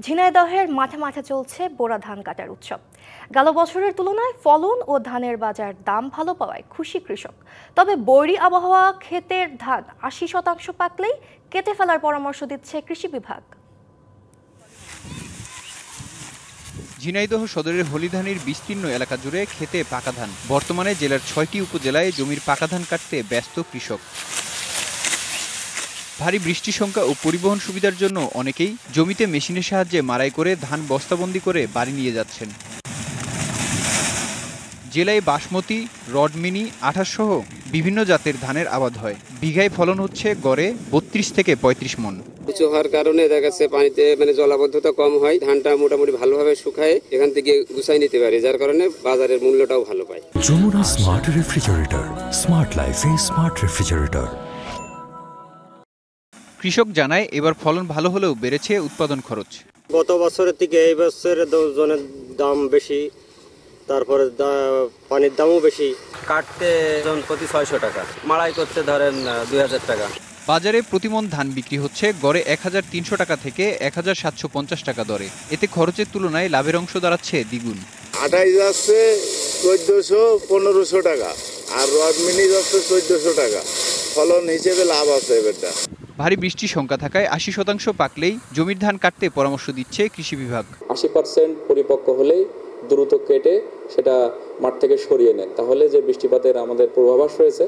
ঝিনাইদহের মাঠে মাঠে চলছে বোরা ধান কাটার উৎসব। গেল বছরের তুলনায় ফলন ও ধানের বাজার দাম ভালো পাওয়ায় খুশি কৃষক। তবে বৈরী আবহাওয়া ক্ষেতের ধান ৮০% পাকলেই কেটে ফেলার পরামর্শ দিচ্ছে কৃষি বিভাগ। ঝিনাইদহ সদরের হলিধানির বিস্তীর্ণ এলাকা জুড়ে খেতে পাকা ধান। বর্তমানে জেলার ৬টি উপজেলায় জমির পাকা ধান কাটতে ব্যস্ত কৃষক। ভারী বৃষ্টি সংখ্যা ও পরিবহন সুবিধার জন্য অনেকেই জমিতে মেশিনের সাহায্যে মাড়াই করে ধান বস্তাবন্দি করে বাড়ি নিয়ে যাচ্ছেন। জেলায় বাসমতি, রডমিনি, ২৮ সহ বিভিন্ন জাতের ধানের আবাদ হয়। বিঘায় ফলন হচ্ছে গড়ে ৩২ থেকে ৩৫ মণ। উঁচু হওয়ার কারণে দেখা যাচ্ছে পানিতে জলাবদ্ধতা কম হয়, ধানটা মোটামুটি ভালোভাবে শুকায় এখান থেকে গুছাই নিতে পারে, যার কারণে বাজারের মূল্যটাও ভালো পায়। যমুনা স্মার্ট রেফ্রিজারেটর, স্মার্ট লাইফে স্মার্ট রেফ্রিজারেটর। কৃষক জানায় এবার ফলন ভালো হলেও বেড়েছে উৎপাদন খরচ। গত বছরের থেকে এই বছরের জনের দাম বেশি, তারপরে পানির দামও বেশি। কাটতে জন প্রতি ৬০০ টাকা, মাড়াই করতে ধরেন ২০০০ টাকা। বাজারে প্রতিমণ ধান বিক্রি হচ্ছে গড়ে ১৩০০ টাকা থেকে ১৭৫০ টাকা দরে। এতে খরচের তুলনায় লাভের অংশ দাঁড়াচ্ছে দ্বিগুণ। আঠাইশ যাচ্ছে ১৪০০-১৫০০ টাকা, আর রডমিনি যাচ্ছে ১৪০০ টাকা। ফলন হিসেবে লাভ আছে এবারটা। ভারী বৃষ্টির সংখ্যা থাকায় ৮০% পাকলেই জমির ধান কাটতে পরামর্শ দিচ্ছে কৃষি বিভাগ। ৮০% পরিপক্ক হলেই দ্রুত কেটে সেটা মাঠ থেকে সরিয়ে নেন, তাহলে যে বৃষ্টিপাতের আমাদের পূর্বাভাস রয়েছে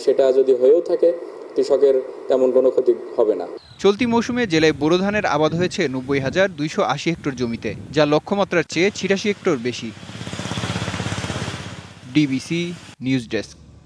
সেটা যদি হয়েও থাকে কৃষকের তেমন কোনো ক্ষতি হবে না। চলতি মৌসুমে জেলায় বোরো ধানের আবাদ হয়েছে ৯০,২৮০ হেক্টর জমিতে, যা লক্ষ্যমাত্রার চেয়ে ৮৬ হেক্টর বেশি। DBC news desk.